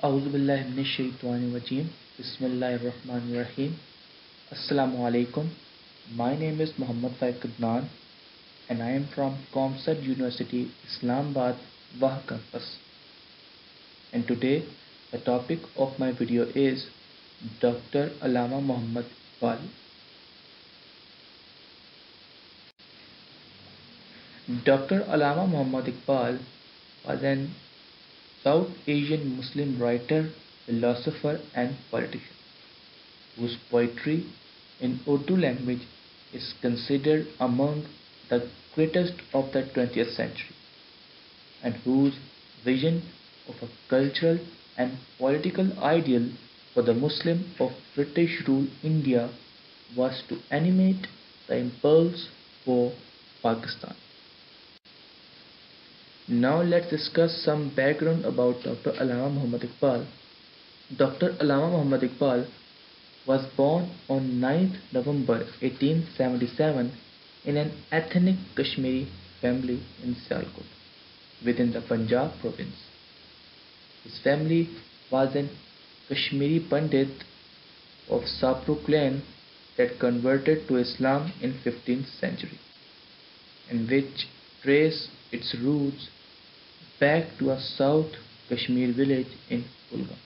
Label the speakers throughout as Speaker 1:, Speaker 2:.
Speaker 1: A'udhu billahi minash shaitani rajim. Bismillahir Rahmanir Rahim. Assalamu alaikum. My name is Muhammad Adnan and I am from COMSAT University, Islamabad, Wah campus. And today the topic of my video is Dr. Allama Muhammad Iqbal. Dr. Allama Muhammad Iqbal was an South Asian Muslim writer, philosopher and politician, whose poetry in Urdu language is considered among the greatest of the 20th century, and whose vision of a cultural and political ideal for the Muslim of British rule India was to animate the impulse for Pakistan. Now let's discuss some background about Dr. Allama Muhammad Iqbal. Dr. Allama Muhammad Iqbal was born on 9th November 1877 in an ethnic Kashmiri family in Sialkot, within the Punjab province. His family was an Kashmiri Pandit of Sapru clan that converted to Islam in 15th century, and which trace its roots back to a South Kashmir village in Kulgam.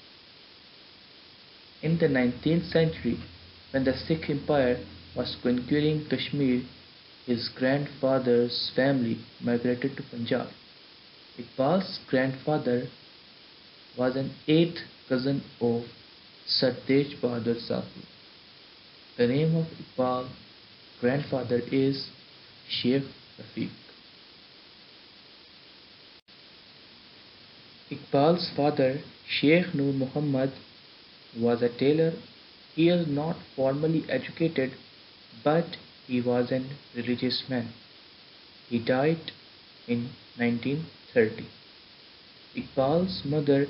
Speaker 1: In the 19th century, when the Sikh Empire was conquering Kashmir, his grandfather's family migrated to Punjab. Iqbal's grandfather was an eighth cousin of Sir Tej Bahadur Sapru. The name of Iqbal's grandfather is Sheikh Rafiq. Iqbal's father, Sheikh Nur Muhammad, was a tailor. He is not formally educated, but he was a religious man. He died in 1930. Iqbal's mother,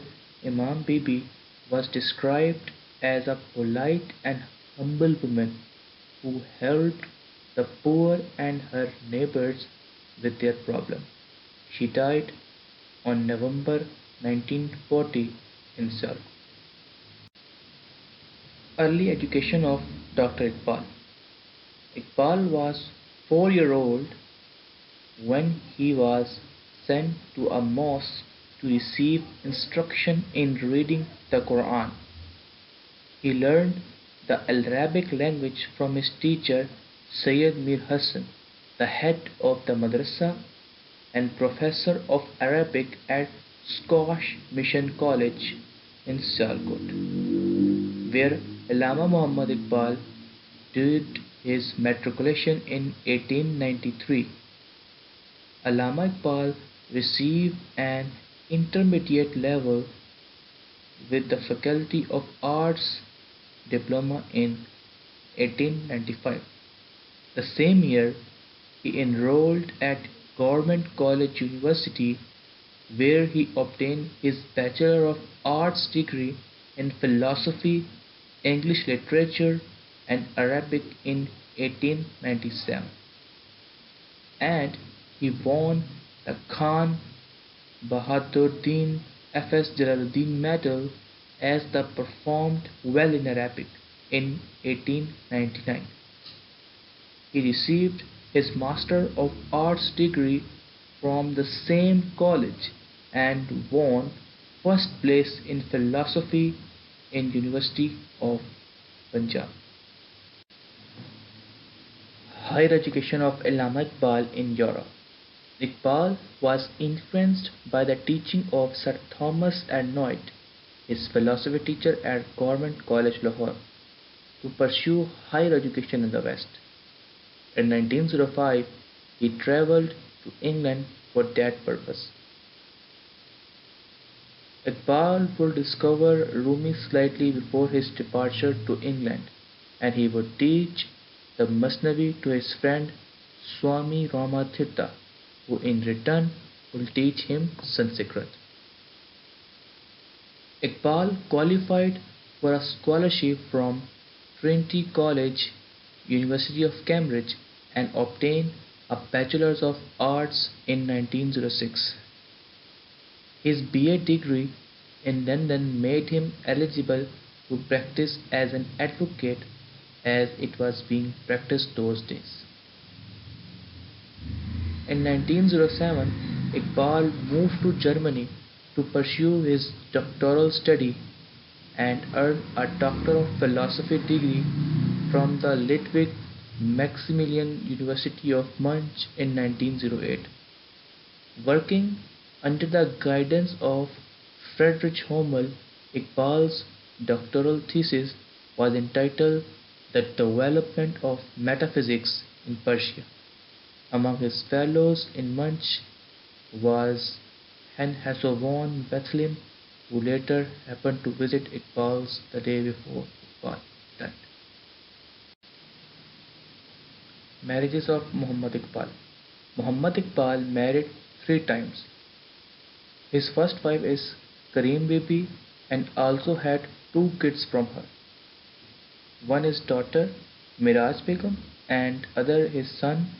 Speaker 1: Imam Bibi, was described as a polite and humble woman who helped the poor and her neighbors with their problems. She died on November 1940 in Sal. Early education of Dr. Iqbal. Iqbal was 4-year-old when he was sent to a mosque to receive instruction in reading the Quran. He learned the Arabic language from his teacher Sayyid Mir Hassan, the head of the madrasa and professor of Arabic at Scotch Mission College in Sialkot, where Allama Muhammad Iqbal did his matriculation in 1893. Allama Iqbal received an intermediate level with the Faculty of Arts diploma in 1895. The same year, he enrolled at Government College University, where he obtained his Bachelor of Arts degree in Philosophy, English Literature and Arabic in 1897. And he won the Khan Bahaduddin F.S. Jalaluddin Medal as the performed well in Arabic in 1899. He received his Master of Arts degree from the same college and won first place in philosophy in University of Punjab. Higher education of Allama Iqbal in Europe. Iqbal was influenced by the teaching of Sir Thomas Arnold, his philosophy teacher at Government College Lahore, to pursue higher education in the West. In 1905, he travelled to England for that purpose. Iqbal would discover Rumi slightly before his departure to England, and he would teach the Masnavi to his friend Swami Ramatirtha, who in return will teach him Sanskrit. Iqbal qualified for a scholarship from Trinity College, University of Cambridge, and obtained a Bachelor of Arts in 1906. His BA degree in London made him eligible to practice as an advocate as it was being practiced those days. In 1907, Iqbal moved to Germany to pursue his doctoral study and earned a Doctor of Philosophy degree from the Ludwig Maximilian University of Munich in 1908. Working under the guidance of Friedrich Hummel, Iqbal's doctoral thesis was entitled "The Development of Metaphysics in Persia". Among his fellows in Munich was Hasso von Bethlehem, who later happened to visit Iqbal's the day before Iqbal died. Marriages of Muhammad Iqbal. Muhammad Iqbal married three times. His first wife is Kareem Bibi and also had two kids from her. One is daughter Miraj Begum and other his son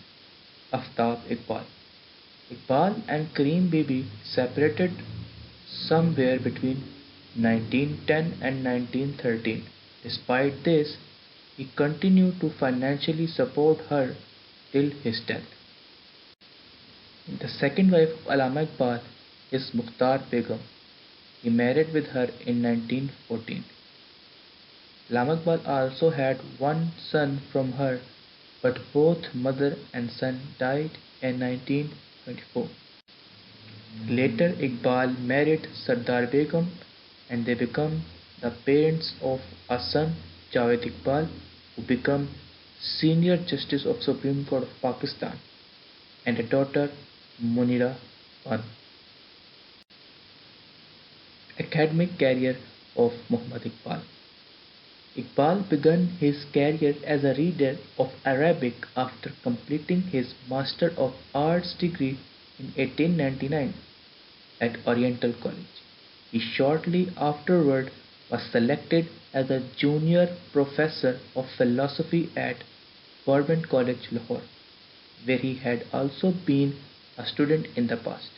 Speaker 1: Aftab Iqbal. Iqbal and Kareem Bibi separated somewhere between 1910 and 1913. Despite this, he continued to financially support her till his death. The second wife of Allama Iqbal is Mukhtar Begum. He married with her in 1914. Allama Iqbal also had one son from her, but both mother and son died in 1924. Later Iqbal married Sardar Begum and they became the parents of a son Javed Iqbal, who became Senior Justice of Supreme Court of Pakistan, and a daughter Munira Khan. Academic career of Muhammad Iqbal. Iqbal began his career as a reader of Arabic after completing his Master of Arts degree in 1899 at Oriental College. He shortly afterward was selected as a junior professor of philosophy at Government College Lahore, where he had also been a student in the past.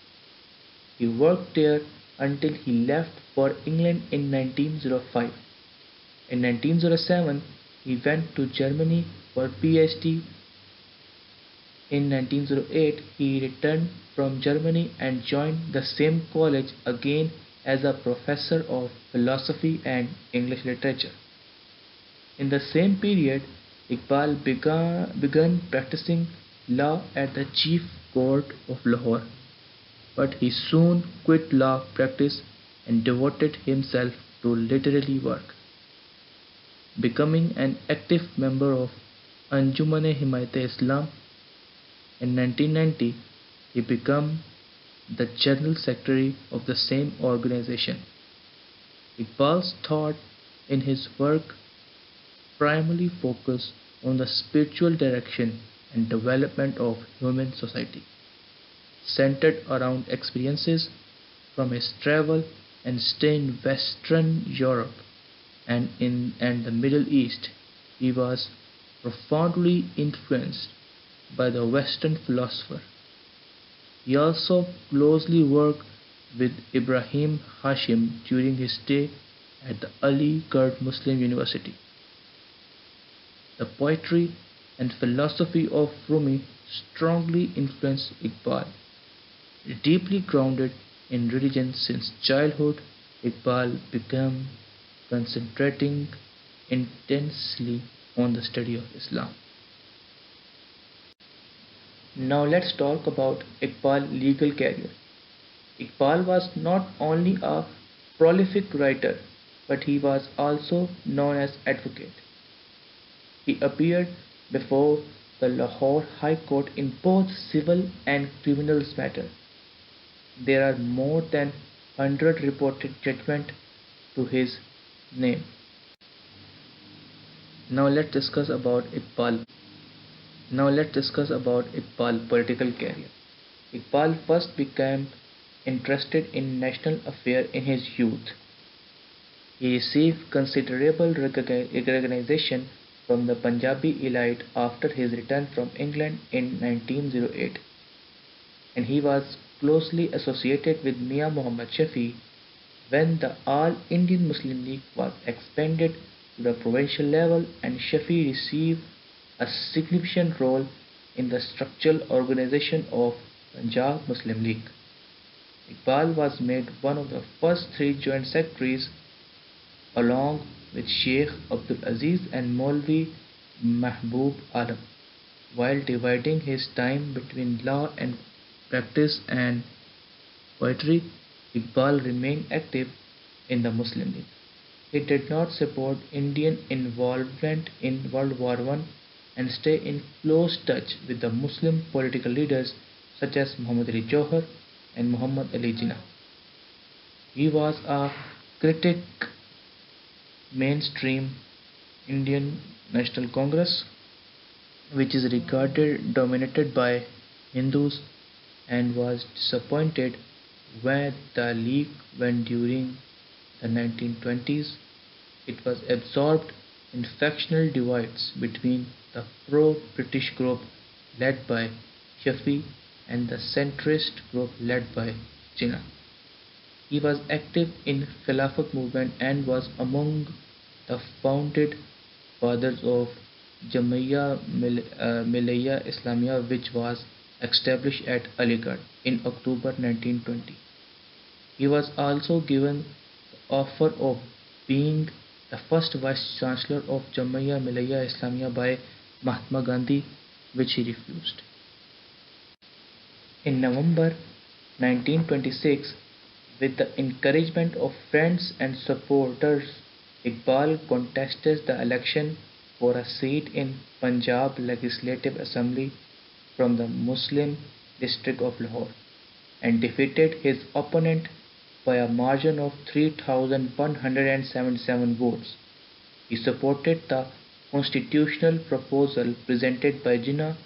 Speaker 1: He worked there until he left for England in 1905. In 1907, he went to Germany for PhD. In 1908, he returned from Germany and joined the same college again as a professor of philosophy and English literature. In the same period, Iqbal began practicing law at the Chief Court of Lahore, but he soon quit law practice and devoted himself to literary work, becoming an active member of Anjuman-e-Himayat-e-Islam. In 1990, he became the General Secretary of the same organization. Iqbal's thought in his work primarily focused on the spiritual direction and development of human society, centered around experiences from his travel and stay in Western Europe and the Middle East. He was profoundly influenced by the Western philosopher. He also closely worked with Ibrahim Hashim during his stay at the Ali Kurd Muslim University. The poetry and philosophy of Rumi strongly influenced Iqbal. Deeply grounded in religion since childhood, Iqbal began concentrating intensely on the study of Islam. Now let's talk about Iqbal's legal career. Iqbal was not only a prolific writer, but he was also known as advocate. He appeared before the Lahore High Court in both civil and criminal matters. There are more than 100 reported judgments to his name. Now let's discuss about Iqbal. Now let's discuss about Iqbal's political career. Iqbal first became interested in national affairs in his youth. He received considerable recognition from the Punjabi elite after his return from England in 1908, and he was closely associated with Mian Muhammad Shafi, when the All Indian Muslim League was expanded to the provincial level and Shafi received a significant role in the structural organization of Punjab Muslim League. Iqbal was made one of the first three joint secretaries along with Sheikh Abdul Aziz and Maulvi Mahbub Alam. While dividing his time between law and practice and poetry, Iqbal remained active in the Muslim League. He did not support Indian involvement in World War I and stayed in close touch with the Muslim political leaders such as Muhammad Ali Johar and Muhammad Ali Jinnah. He was a critic mainstream Indian National Congress, which is regarded dominated by Hindus, and was disappointed where the league went during the 1920s. It was absorbed in factional divides between the pro-British group led by Shafi and the centrist group led by Jinnah. He was active in Khilafat movement and was among the founded fathers of Millia Islamia, which was established at Aligarh in October 1920. He was also given the offer of being the first vice chancellor of Jamia Millia Islamia by Mahatma Gandhi, which he refused. In November 1926, with the encouragement of friends and supporters, Iqbal contested the election for a seat in Punjab Legislative Assembly from the Muslim district of Lahore and defeated his opponent by a margin of 3,177 votes. He supported the constitutional proposal presented by Jinnah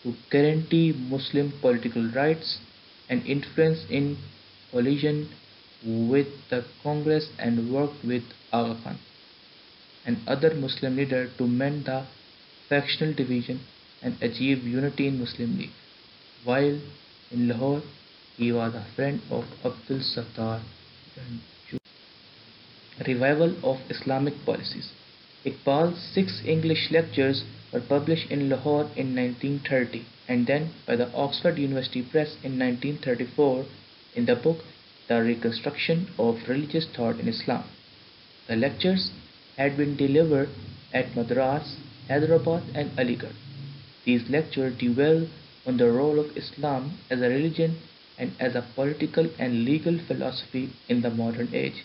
Speaker 1: to guarantee Muslim political rights and influence in coalition with the Congress and worked with Aga Khan and other Muslim leaders to mend the factional division and achieve unity in Muslim League. While in Lahore, he was a friend of Abdul Sattar. Revival of Islamic policies. Iqbal's six English lectures were published in Lahore in 1930 and then by the Oxford University Press in 1934 in the book The Reconstruction of Religious Thought in Islam. The lectures had been delivered at Madras, Hyderabad, and Aligarh. These lectures dwell on the role of Islam as a religion and as a political and legal philosophy in the modern age.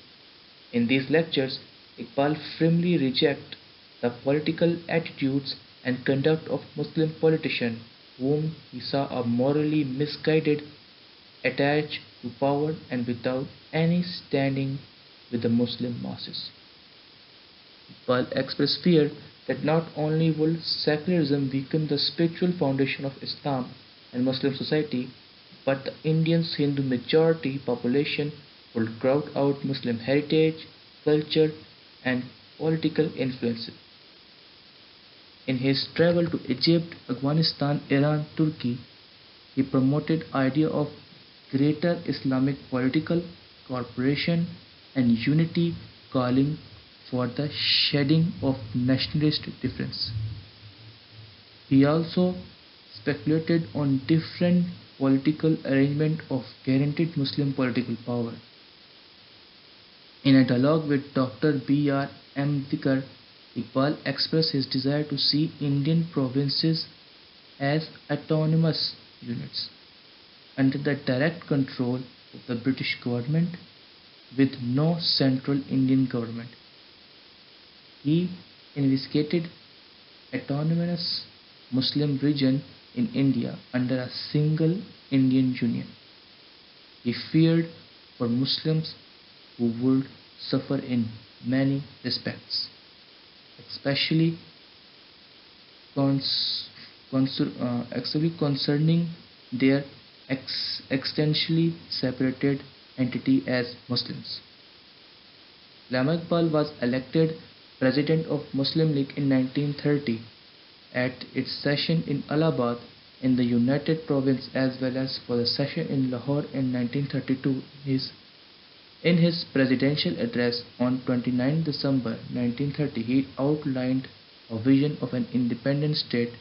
Speaker 1: In these lectures, Iqbal firmly rejects the political attitudes and conduct of Muslim politicians whom he saw as morally misguided, attached to power and without any standing with the Muslim masses. Iqbal expressed fear that not only would secularism weaken the spiritual foundation of Islam and Muslim society, but the Indians' Hindu majority population would crowd out Muslim heritage, culture, and political influences. In his travel to Egypt, Afghanistan, Iran, Turkey, he promoted idea of greater Islamic political cooperation and unity, calling for the shedding of nationalist difference. He also speculated on different political arrangement of guaranteed Muslim political power. In a dialogue with Dr. B.R. Ambedkar, Iqbal expressed his desire to see Indian provinces as autonomous units under the direct control of the British government with no central Indian government. He investigated autonomous Muslim region in India under a single Indian Union. He feared for Muslims who would suffer in many respects, especially actually concerning their existentially separated entity as Muslims. Allama Iqbal was elected president of Muslim League in 1930 at its session in Allahabad in the United Province as well as for the session in Lahore in 1932. His In his presidential address on 29 December 1930, he outlined a vision of an independent state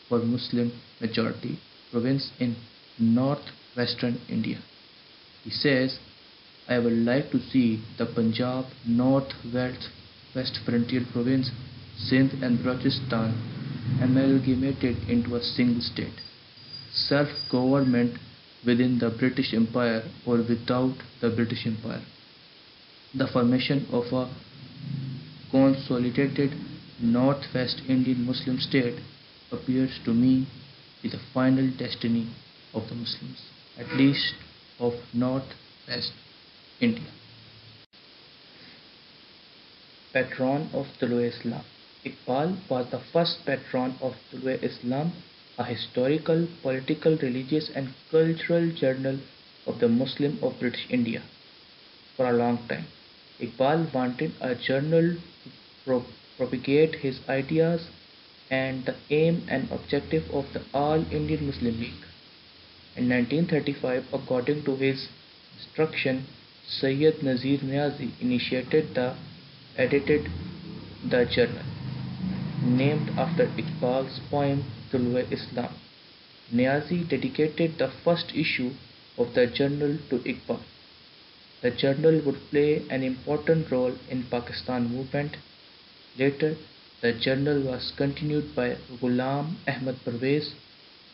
Speaker 1: for Muslim majority province in northwestern India. He says, I would like to see the Punjab, North West Frontier Province, Sindh and Balochistan amalgamated into a single state, self-government within the British Empire or without the British Empire. The formation of a consolidated Northwest Indian Muslim state appears to me be the final destiny of the Muslims, at least of Northwest India. Patron of Islam. Iqbal was the first patron of Islam, a historical, political, religious, and cultural journal of the Muslim of British India. For a long time, Iqbal wanted a journal to propagate his ideas and the aim and objective of the All Indian Muslim League. In 1935, according to his instruction, Sayyid Nazir Niazi initiated the edited the journal, named after Iqbal's poem Islam. Niazi dedicated the first issue of the journal to Iqbal. The journal would play an important role in Pakistan movement. Later, the journal was continued by Ghulam Ahmad Parvez,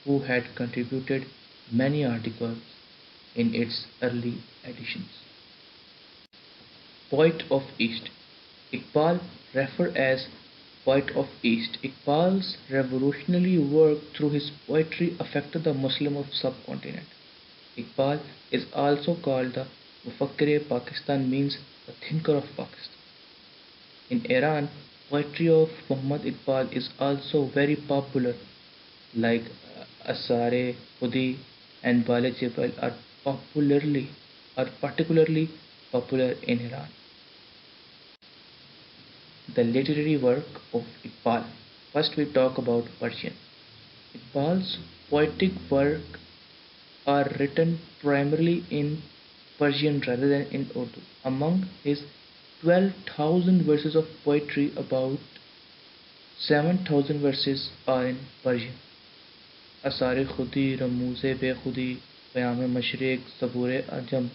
Speaker 1: who had contributed many articles in its early editions. Poet of East. Iqbal, referred as Poet of East. Iqbal's revolutionary work through his poetry affected the Muslim of subcontinent. Iqbal is also called the Mufakkir-e-Pakistan, means the thinker of Pakistan. In Iran, poetry of Muhammad Iqbal is also very popular, like Asare Khudi and Bale Jibal are particularly popular in Iran. The literary work of Iqbal. First we talk about Persian. Iqbal's poetic work are written primarily in Persian rather than in Urdu. Among his 12,000 verses of poetry, about 7,000 verses are in Persian. Asare Khudi, Ramuze Bekhudi, Payam Mashriq, Sabure Ajam,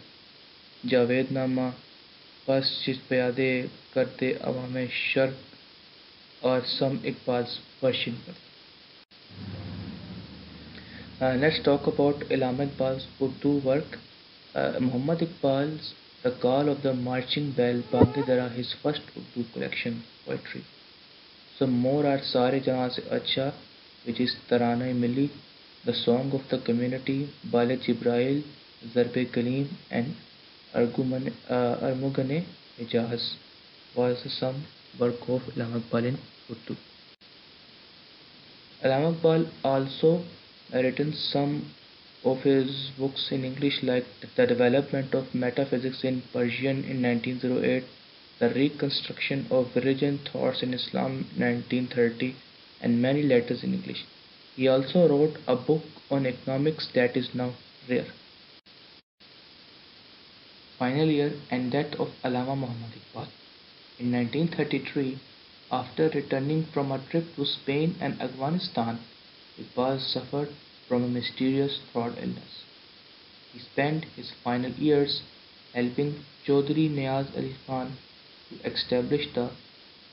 Speaker 1: Javed Nama, Bas Pyade Karte Awame Sharq are some Iqbal's Persian works. Let's talk about Allama Iqbal's Urdu work. Muhammad Iqbal's The Call of the Marching Bell, Banghi Dara, his first Urdu collection poetry. Some more are Sare Jahan Se Acha, which is Tarana Milli, The Song of the Community, Bale Jibrail, Zarbe Kalim, and Armugane Hijaz was some work of Allama Iqbal in Urdu. Allama Iqbal also written some of his books in English, like The Development of Metaphysics in Persian in 1908, The Reconstruction of Religion Thoughts in Islam 1930, and many letters in English. He also wrote a book on economics that is now rare. Final year and death of Allama Muhammad Iqbal. In 1933, after returning from a trip to Spain and Afghanistan, Iqbal suffered from a mysterious throat illness. He spent his final years helping Chaudhry Niaz Ali Khan to establish the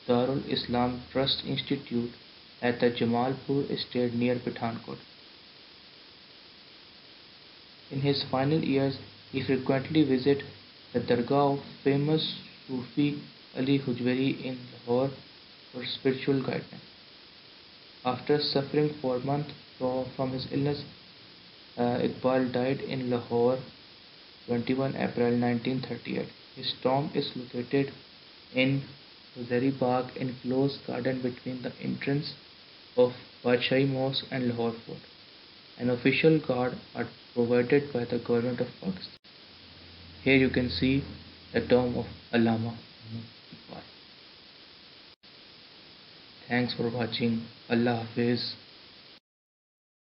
Speaker 1: Darul Islam Trust Institute at the Jamalpur estate near Pathankot. In his final years, he frequently visited the Dargah of famous Sufi Ali Hujweri in Lahore for spiritual guidance. After suffering for months from his illness, Iqbal died in Lahore 21 April 1938. His tomb is located in Huzari Bagh, enclosed garden between the entrance of Badshahi Mosque and Lahore Fort. An official guard are provided by the government of Pakistan. Here you can see the tomb of Allama Iqbal. Thanks for watching. Allah Hafiz.